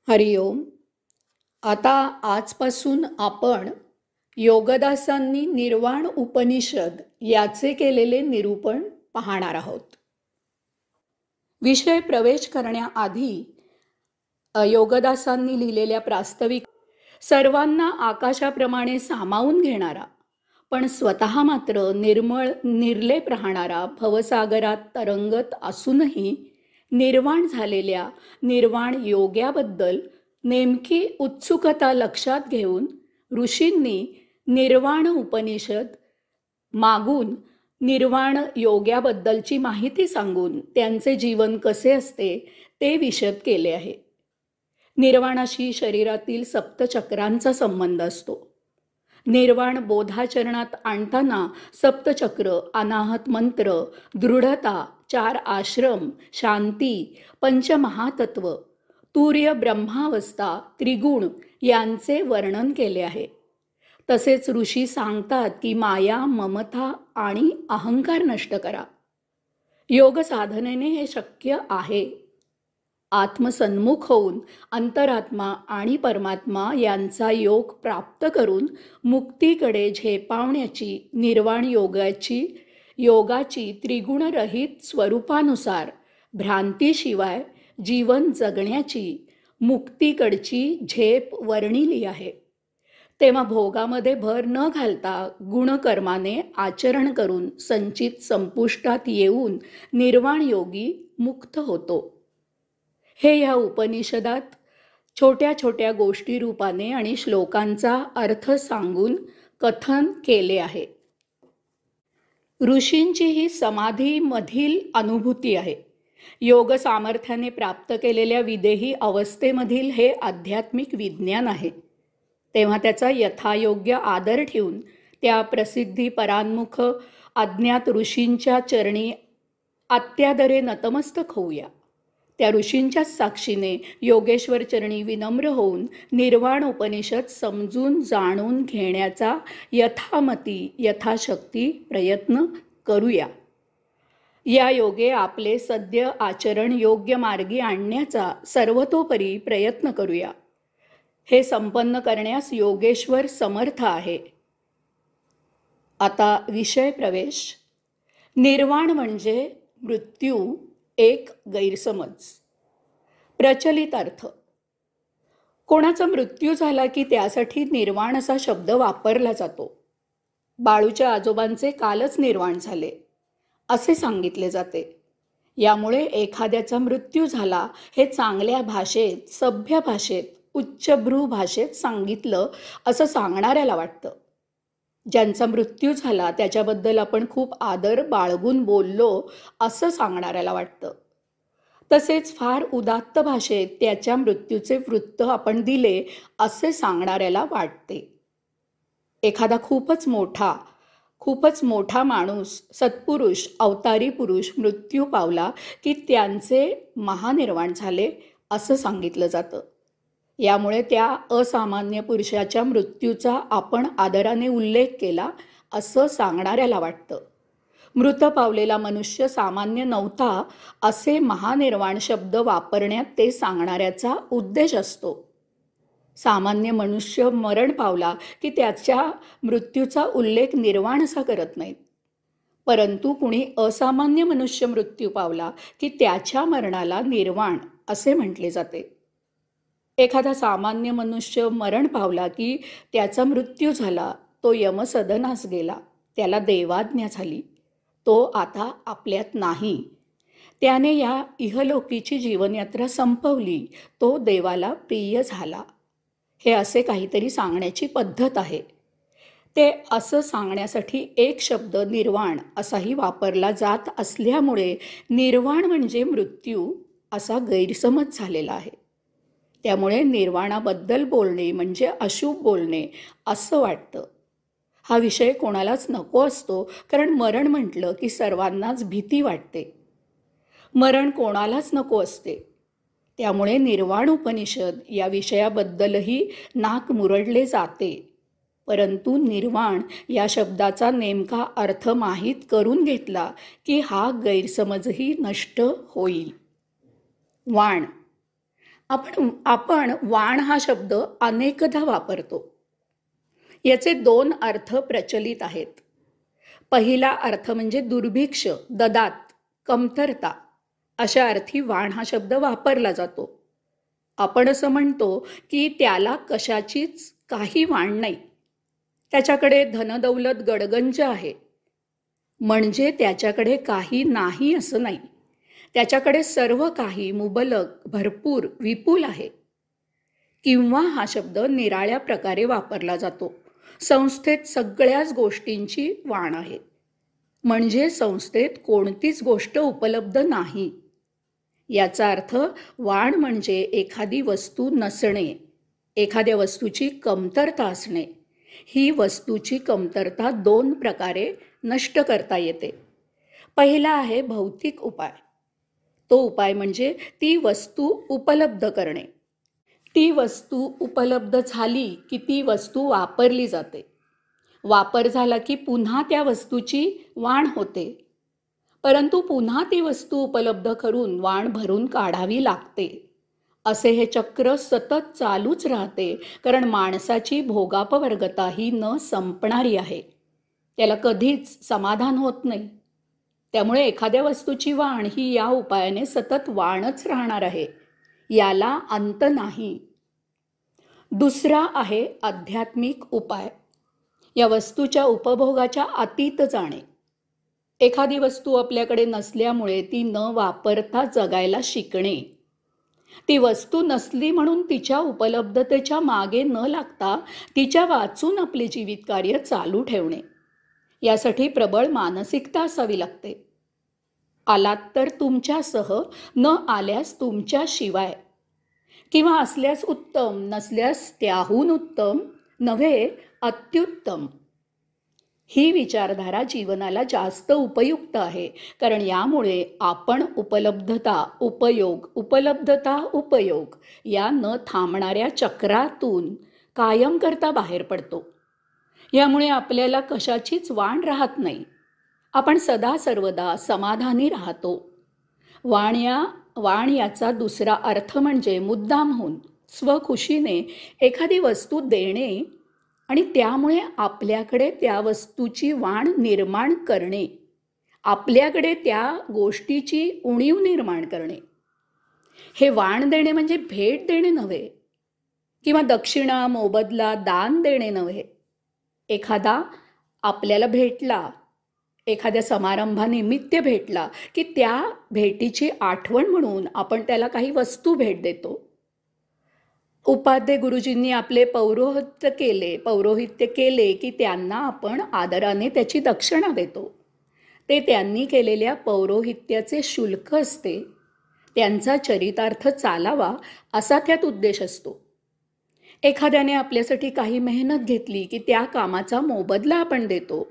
हरिओम. आता आजपासून आपण योगदासांनी निर्वाण उपनिषद याचे केलेले निरूपण पाहणार आहोत. विषय प्रवेश करण्याआधी योगदासांनी लिहिलेल्या प्रास्ताविक सर्वांना आकाशाप्रमाणे सामावून घेणारा पण स्वतः मात्र निर्मळ निर्लेप राहणारा भवसागरात तरंगत असूनही निर्वाण झालेल्या निर्वाण योग्याबद्दल नेमकी उत्सुकता लक्षात घेऊन ऋषींनी निर्वाण उपनिषद मागून निर्वाण योग्याबद्दलची माहिती सांगून त्यांचे जीवन कसे असते ते विशद केले आहे. निर्वाणाशी शरीरातील सप्तचक्रांचा संबंध असतो. निर्वाण बोधाचरणात आणताना सप्तचक्र, अनाहत मंत्र, दृढता, 4 आश्रम, शांती, पंचमहातत्व, तूर्य ब्रह्मावस्था, त्रिगुण यांचे वर्णन केले आहे. तसेच ऋषी सांगतात की माया, ममता आणि अहंकार नष्ट करा. योग साधनेने हे शक्य आहे. आत्मसन्मुख होऊन अंतरात्मा आणि परमात्मा यांचा योग प्राप्त करून मुक्तीकडे झेपावण्याची निर्वाण योगाची त्रिगुणरहित स्वरूपानुसार भ्रांतीशिवाय जीवन जगण्याची मुक्तीकडची झेप वर्णिली आहे. तेव्हा भोगामध्ये भर न घालता गुणकर्माने आचरण करून संचित संपुष्टात येऊन निर्वाण योगी मुक्त होतो. हे या उपनिषदात छोट्या छोट्या गोष्टी रूपाने आणि श्लोकांचा अर्थ सांगून कथन केले आहे. ऋषींची ही समाधीमधील अनुभूती आहे. योग सामर्थ्याने प्राप्त केलेल्या विदेही अवस्थेमधील हे आध्यात्मिक विज्ञान आहे. तेव्हा त्याचा यथायोग्य आदर ठेवून त्या प्रसिद्धी परान्मुख अज्ञात ऋषींच्या चरणी अत्यादरे नतमस्तक होऊया. त्या ऋषींच्याच साक्षीने योगेश्वर चरणी विनम्र होऊन निर्वाण उपनिषद समजून जाणून घेण्याचा यथामती यथाशक्ती प्रयत्न करूया. या योगे आपले सद्य आचरण योग्य मार्गी आणण्याचा सर्वतोपरी प्रयत्न करूया. हे संपन्न करण्यास योगेश्वर समर्थ आहे. आता विषय प्रवेश. निर्वाण म्हणजे मृत्यू एक गैरसमज. प्रचलित अर्थ. कोणाचा मृत्यू झाला की त्यासाठी निर्वाण असा शब्द वापरला जातो. बाळूच्या आजोबांचे कालच निर्वाण झाले असे सांगितले जाते. यामुळे एखाद्याचा मृत्यू झाला हे चांगल्या भाषेत, सभ्य भाषेत, उच्चभ्रू भाषेत सांगितलं असं सांगणाऱ्याला वाटतं. ज्यांचा मृत्यू झाला त्याच्याबद्दल आपण खूप आदर बाळगून बोललो असं सांगणाऱ्याला वाटतं. तसेच फार उदात्त भाषेत त्याच्या मृत्यूचे वृत्त आपण दिले असे सांगणाऱ्याला वाटते. एखादा खूपच मोठा माणूस, सत्पुरुष, अवतारी पुरुष मृत्यू पावला की त्यांचे महानिर्वाण झाले असं सांगितलं जातं. यामुळे त्या असामान्य पुरुषाच्या मृत्यूचा आपण आदराने उल्लेख केला असं सांगणाऱ्याला वाटतं. मृत पावलेला मनुष्य सामान्य नव्हता असे महानिर्वाण शब्द वापरण्यात ते सांगणाऱ्याचा उद्देश असतो. सामान्य मनुष्य मरण पावला की त्याच्या मृत्यूचा उल्लेख निर्वाण असा करत नाहीत. परंतु कुणी असामान्य मनुष्य मृत्यू पावला की त्याच्या मरणाला निर्वाण असे म्हटले जाते. एखादा सामान्य मनुष्य मरण पावला की त्याचा मृत्यू झाला, तो यमसदनास गेला, त्याला देवाज्ञा झाली, तो आता आपल्यात नाही, त्याने या इहलोकीची जीवनयात्रा संपवली, तो देवाला प्रिय झाला, हे असे काहीतरी सांगण्याची पद्धत आहे. ते असं सांगण्यासाठी एक शब्द निर्वाण असाही वापरला जात असल्यामुळे निर्वाण म्हणजे मृत्यू असा गैरसमज झालेला आहे. त्यामुळे निर्वाणाबद्दल बोलणे म्हणजे अशुभ बोलणे असं वाटतं. हा विषय कोणालाच नको असतो, कारण मरण म्हटलं की सर्वांनाच भीती वाटते. मरण कोणालाच नको असते. त्यामुळे निर्वाण उपनिषद या विषयाबद्दलही नाक मुरडले जाते. परंतु निर्वाण या शब्दाचा नेमका अर्थ माहीत करून घेतला की हा गैरसमजही नष्ट होईल. वाण. आपण वाण हा शब्द अनेकदा वापरतो. याचे दोन अर्थ प्रचलित आहेत. पहिला अर्थ म्हणजे दुर्भिक्ष, ददात, कमतरता अशा अर्थी वाण हा शब्द वापरला जातो. आपण असं म्हणतो की त्याला कशाचीच काही वाण नाही, त्याच्याकडे धनदौलत गडगंज आहे, म्हणजे त्याच्याकडे काही नाही असं नाही. त्याच्याकडे सर्व काही मुबलक, भरपूर, विपुल आहे. किंवा हा शब्द निराळ्या प्रकारे वापरला जातो. संस्थेत सगळ्याच गोष्टींची वाण आहे, म्हणजे संस्थेत कोणतीच गोष्ट उपलब्ध नाही. याचा अर्थ वाण म्हणजे एखादी वस्तू नसणे, एखाद्या वस्तूची कमतरता असणे. ही वस्तूची कमतरता दोन प्रकारे नष्ट करता येते. पहिला आहे भौतिक उपाय. तो उपाय म्हणजे ती वस्तू उपलब्ध करणे. ती वस्तू उपलब्ध झाली की ती वस्तू वापरली जाते. वापर झाला की पुन्हा त्या वस्तूची वाण होते, परंतु पुन्हा ती वस्तू उपलब्ध करून वाण भरून काढावी लागते. असे हे चक्र सतत चालूच राहते, कारण माणसाची भोगापवर्गता ही न संपणारी आहे. त्याला कधीच समाधान होत नाही. त्यामुळे एखाद्या वस्तूची वाण ही या उपायाने सतत वाणच राहणार आहे, याला अंत नाही. दुसरा आहे आध्यात्मिक उपाय. या वस्तूच्या उपभोगाच्या अतीत जाणे. एखादी वस्तू आपल्याकडे नसल्यामुळे ती न वापरता जगायला शिकणे. ती वस्तू नसली म्हणून तिच्या उपलब्धतेच्या मागे न लागता तिच्या वाचून आपले जीवित कार्य चालू ठेवणे. यासाठी प्रबळ मानसिकता असावी लागते. आलात तर तुमच्यासह, न आल्यास तुमच्याशिवाय, किंवा असल्यास उत्तम, नसल्यास त्याहून उत्तम नव्हे अत्युत्तम. ही विचारधारा जीवनाला जास्त उपयुक्त आहे, कारण यामुळे आपण उपलब्धता उपयोग या न थांबणाऱ्या चक्रातून कायम करता बाहेर पडतो. यामुळे आपल्याला कशाचीच वाण राहत नाही. आपण सदा सर्वदा समाधानी राहतो. वाण याचा दुसरा अर्थ म्हणजे मुद्दामहून स्वखुशीने एखादी वस्तू देणे आणि त्यामुळे आपल्याकडे त्या वस्तूची वाण निर्माण करणे, आपल्याकडे त्या गोष्टीची उणीव निर्माण करणे. हे वाण देणे म्हणजे भेट देणे नव्हे, किंवा दक्षिणा, मोबदला, दान देणे नव्हे. एखादा आपल्याला भेटला, एखाद्या समारंभानिमित्त भेटला की त्या भेटीची आठवण म्हणून आपण त्याला काही वस्तू भेट देतो. उपाध्ये गुरुजींनी आपले पौरोहित्य केले की त्यांना आपण आदराने त्याची दक्षिणा देतो. ते त्यांनी केलेल्या पौरोहित्याचे शुल्क असते. त्यांचा चरितार्थ चालावा असा त्यात उद्देश असतो. एखाद्याने आपल्यासाठी काही मेहनत घेतली की त्या कामाचा मोबदला आपण देतो.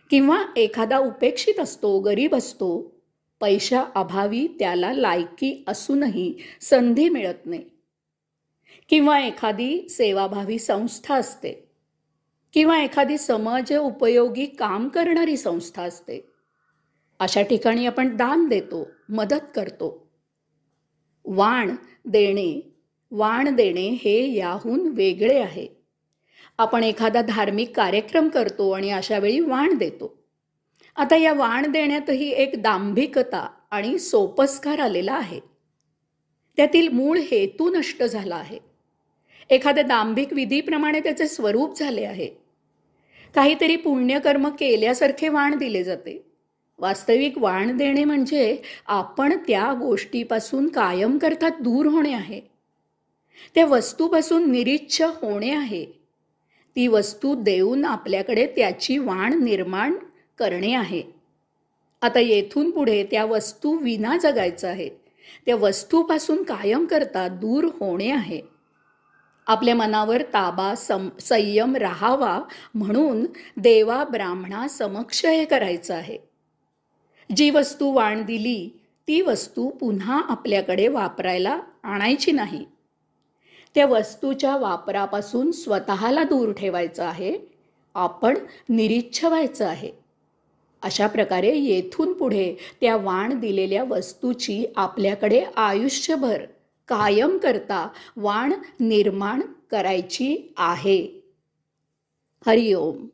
किंवा एखादा उपेक्षित असतो, गरीब असतो, पैशा अभावी त्याला लायकी असूनही संधी मिळत नाही. किंवा एखादी सेवाभावी संस्था असते, किंवा एखादी समाज उपयोगी काम करणारी संस्था असते. अशा ठिकाणी आपण दान देतो, मदत करतो. वाण देणे हे याहून वेगळे आहे. आपण एखादा धार्मिक कार्यक्रम करतो आणि अशा वेळी वाण देतो. आता या वाण देण्यातही एक दांभिकता आणि सोपस्कार आलेला आहे. त्यातील मूळ हेतू नष्ट झाला आहे. एखाद्या दांभिक विधीप्रमाणे त्याचे स्वरूप झाले आहे. काहीतरी पुण्यकर्म केल्यासारखे वाण दिले जाते. वास्तविक वाण देणे म्हणजे आपण त्या गोष्टीपासून कायम करता दूर होणे आहे. त्या वस्तूपासून निरीच्छ होणे आहे. ती वस्तू देऊन आपल्याकडे त्याची वाण निर्माण करणे आहे. आता येथून पुढे त्या वस्तू विना जगायचं आहे. त्या वस्तूपासून कायम करता दूर होणे आहे. आपल्या मनावर ताबा, संयम राहावा म्हणून देवा ब्राह्मणा समक्ष हे करायचं आहे. जी वस्तू वाण दिली ती वस्तू पुन्हा आपल्याकडे वापरायला आणायची नाही. त्या वस्तूच्या वापरापासून स्वतःला दूर ठेवायचं आहे. आपण निरीच्छ व्हायचं आहे. अशा प्रकारे येथून पुढे त्या वाण दिलेल्या वस्तूची आपल्याकडे आयुष्यभर कायम करता वाण निर्माण करायची आहे. हरिओम.